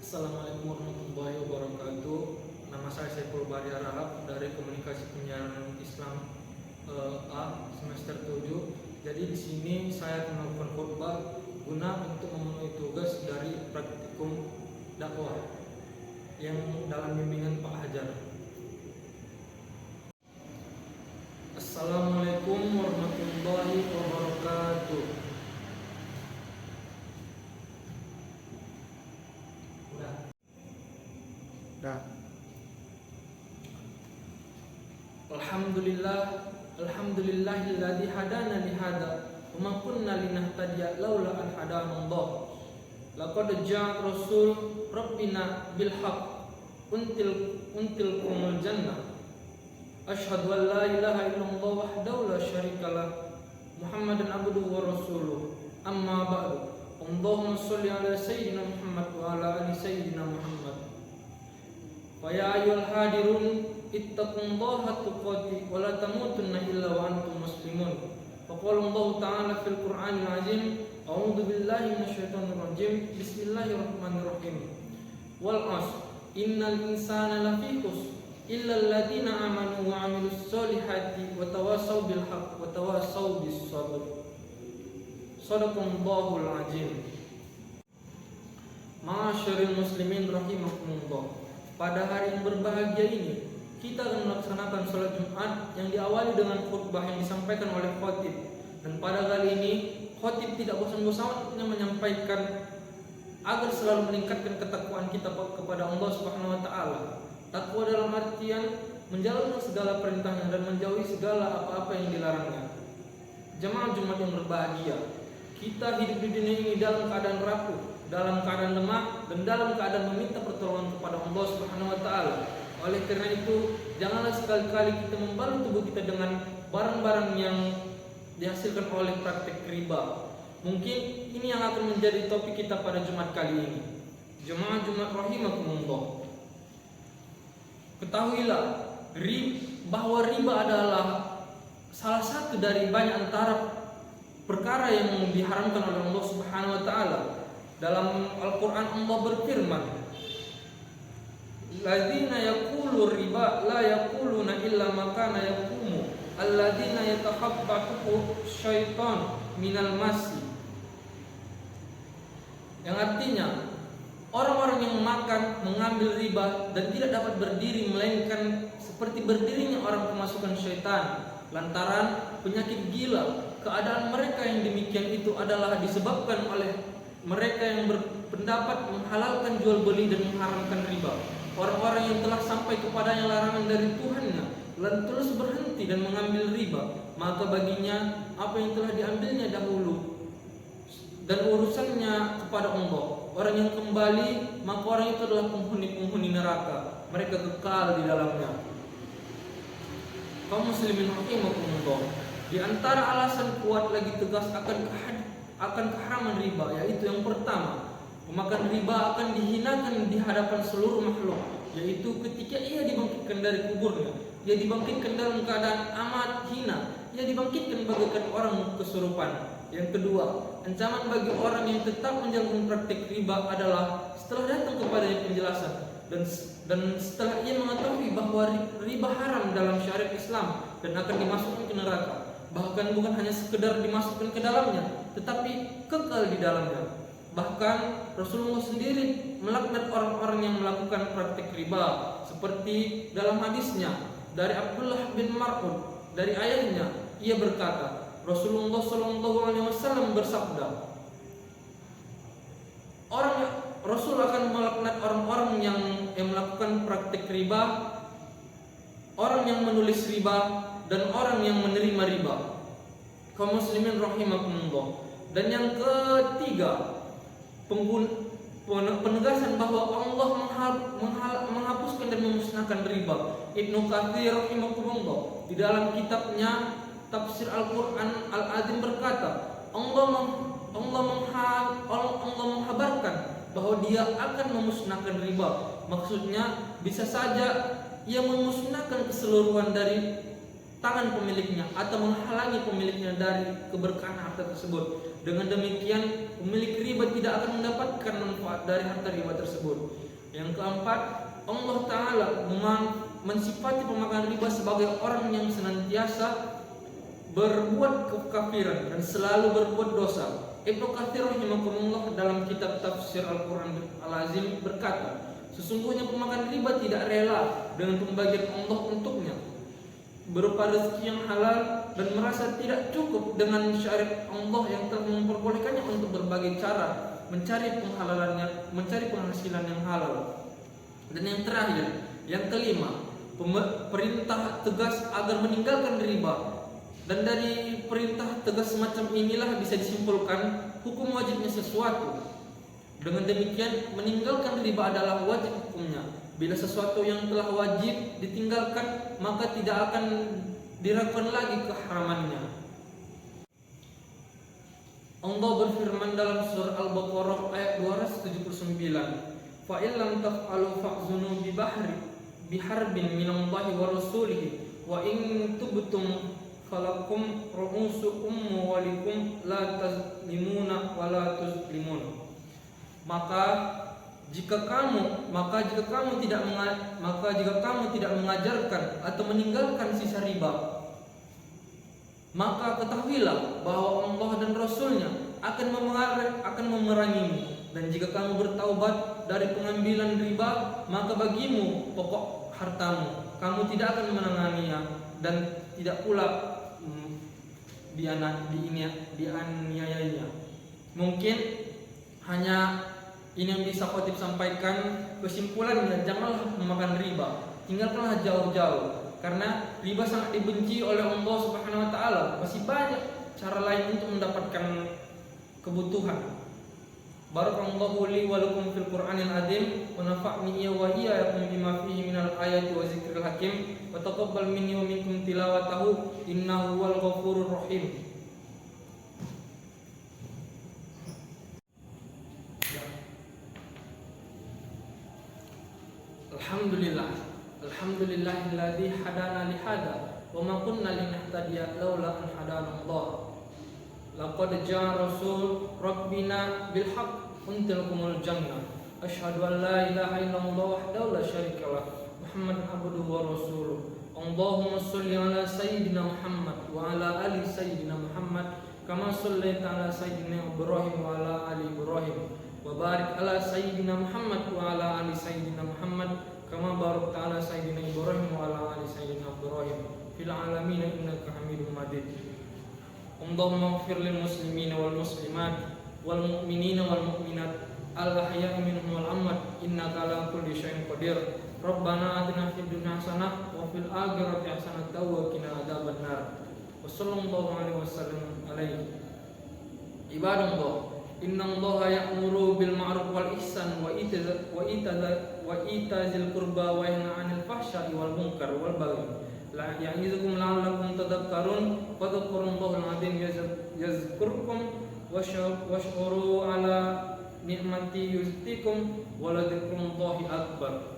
Assalamualaikum warahmatullahi wabarakatuh. Nama saya Saiful Bahri Harahap dari Komunikasi Penyiaran Islam A semester 7. Jadi di sini saya melakukan khutbah guna untuk memenuhi tugas dari praktikum dakwah yang dalam bimbingan Pak Hajar. Assalamualaikum warahmatullahi wabarakatuh. Alhamdulillahilladzi hadana li hada wa ma kunna linahtadiya laula an hadanallah. Laqad ja'a rasul rabbina bil haqq until kumul jannah. Asyhadu an la ilaha illallah wahdahu la syarikalah Muhammadan abduhu wa rasuluh. Amma ba'du. Allahumma shalli ala sayyidina Muhammad wa ala ali sayyidina Muhammad. Fa ya ayyuhal hadirun ittaqullaha tuqatih wa la tamutunna illa wa antum muslimun. Wa qala Allah ta'ala fil Qur'anil 'azim, a'udzu billahi minasyaitonir rajim. Bismillahirrahmanirrahim. Wal 'asr innal insana lafi khusr illa alladziina amanu wa 'amilus solihati wa tawassaw bil haqq wa tawassaw bis sabr. Shadaqallahul 'azim. Ma'asyiral muslimin rahimakumullah. Pada hari yang berbahagia ini, kita akan melaksanakan sholat Jumat yang diawali dengan khutbah yang disampaikan oleh khotib. Dan pada kali ini, khotib tidak bosan-bosannya menyampaikan agar selalu meningkatkan ketakwaan kita kepada Allah Subhanahu wa Ta'ala. Takwa dalam artian menjalankan segala perintahnya dan menjauhi segala apa-apa yang dilarangnya. Jemaah Jumat yang berbahagia, kita hidup di dunia ini dalam keadaan rapuh, dalam keadaan lemah, dan dalam keadaan meminta pertolongan kepada Allah Subhanahu wa Ta'ala. Oleh karena itu, janganlah sekali-kali kita membalut tubuh kita dengan barang-barang yang dihasilkan oleh praktek riba. Mungkin ini yang akan menjadi topik kita pada Jumat kali ini. Jemaah Jumat rahimakumullah, ketahuilah bahwa riba adalah salah satu dari banyak antara perkara yang diharamkan oleh Allah Subhanahu wa Ta'ala. Dalam Al-Quran Allah berfirman, "Alladzina yaqulu riba la yaquluna illa ma kana yaqumu alladzina yatakhabbathu syaitan minal masi." Yang artinya, orang-orang yang mengambil riba dan tidak dapat berdiri melainkan seperti berdirinya orang kemasukan syaitan lantaran penyakit gila. Keadaan mereka yang demikian itu adalah disebabkan oleh mereka yang berpendapat menghalalkan jual beli dan mengharamkan riba. Orang-orang yang telah sampai kepadanya larangan dari Tuhannya lalu terus berhenti dan mengambil riba, maka baginya apa yang telah diambilnya dahulu dan urusannya kepada Allah. Orang yang kembali, maka orang itu adalah penghuni neraka, mereka kekal di dalamnya. Kaum muslimin rahimakumullah, di antara alasan kuat lagi tegas akan keharaman riba, yaitu yang pertama, pemakan riba akan dihinakan di hadapan seluruh makhluk, yaitu ketika ia dibangkitkan dari kuburnya, ia dibangkitkan dalam keadaan amat hina, ia dibangkitkan bagaikan orang kesurupan. Yang kedua, ancaman bagi orang yang tetap menjalankan praktik riba adalah setelah datang kepadanya penjelasan dan setelah ia mengetahui bahwa riba haram dalam syariat Islam dan akan dimasukkan ke neraka. Bahkan bukan hanya sekedar dimasukkan ke dalamnya, tetapi kekal di dalamnya. Bahkan Rasulullah sendiri melaknat orang-orang yang melakukan praktik riba, seperti dalam hadisnya dari Abdullah bin Mar'ud dari ayahnya, ia berkata, Rasulullah SAW bersabda, Rasul akan melaknat orang-orang yang melakukan praktik riba, orang yang menulis riba, dan orang yang menerima riba. Kaum muslimin rahimakumullah. Dan yang ketiga, penegasan bahwa Allah menghapuskan dan memusnahkan riba. Ibnu Katsir rahimahullah di dalam kitabnya Tafsir Al-Quran Al-Azim berkata, Allah menghabarkan bahwa dia akan memusnahkan riba. Maksudnya bisa saja ia memusnahkan keseluruhan dari tangan pemiliknya atau menghalangi pemiliknya dari keberkahan harta tersebut. Dengan demikian, pemilik riba tidak akan mendapatkan manfaat dari harta riba tersebut. Yang keempat, Allah Ta'ala mensifati pemakan riba sebagai orang yang senantiasa berbuat kekafiran dan selalu berbuat dosa. Ibnu Katsir rahimahullah dalam kitab tafsir Al-Quran Al-Azim berkata, sesungguhnya pemakan riba tidak rela dengan pembagian Allah untuknya berupa rezeki yang halal dan merasa tidak cukup dengan syariat Allah yang telah memperbolehkannya untuk berbagai cara mencari penghasilan yang halal. Dan yang terakhir, yang kelima, perintah tegas agar meninggalkan riba. Dan dari perintah tegas semacam inilah bisa disimpulkan hukum wajibnya sesuatu. Dengan demikian, meninggalkan riba adalah wajib hukumnya. Bila sesuatu yang telah wajib ditinggalkan, maka tidak akan diragukan lagi keharamannya. Allah berfirman dalam surah Al-Baqarah ayat 279, "Fa in lam taf'alu fa'zunu biharbin minallahi wa rasulihi wa in tubtum falakum ru'usu walikum la tazlimuna wa la tuzlimun." Maka jika kamu tidak mengajarkan atau meninggalkan sisa riba, maka ketahuilah bahwa Allah dan Rasulnya akan memerangimu. Dan jika kamu bertaubat dari pengambilan riba, maka bagimu pokok hartamu, kamu tidak akan menanganinya dan tidak pula dianiayanya. Mungkin hanya ini yang bisa khotib sampaikan. Kesimpulannya, janganlah memakan riba, tinggalkanlah jauh-jauh, karena riba sangat dibenci oleh Allah Subhanahu wa taala. Masih banyak cara lain untuk mendapatkan kebutuhan. Barakallahu li wa lakum fil Qur'anil azim wa nafa'ni wa iyyakum bima fihi minal ayati wa zikril hakim wa taqabbal minni wa minkum tilawatahu innahu wal ghafurur rahim. Alhamdulillahilladzi hadana li hada wa ma kunna linahtadiya laula an hadana Allah. Laqad jaa rasul rabbina bil haqq untilkumul jannah. Asyhadu an la ilaha illallah wahdahu la syarikalah Muhammadan abduhu wa rasuluh. Allahumma shalli ala sayyidina Muhammad wa ala ali sayyidina Muhammad kama shallaita ala sayyidina Ibrahim wa ala ali Ibrahim wa barik ala sayyidina Muhammad wa ala ali sayyidina Muhammad kama barakta ala sayyidina Ibrahim wa ala ali sayyidina Ibrahim fil alamin innaka Hamidum Majid. Allahumma ighfir lil muslimina wal muslimat wal mu'minina wal mu'minat al ahya'i minhum wal amwat innaka ala kulli syai'in qadir. Rabbana atina fid dunya hasanah wa fil akhirati hasanah wa qina adzabannar. Wa sallallahu alaihi wasallam alaihi. Ibadallah, innallaha ya'muru bil ma'ruf wal ihsan wa itazil qurba wa yanha 'anil fahsya'i wal munkar wal baghi. La ya'izukum la'allakum tadhakkarun. Fadhkurullahal 'azim yazkurkum washkuru ala ni'mati yuztikum wa la dzikrullahi akbar.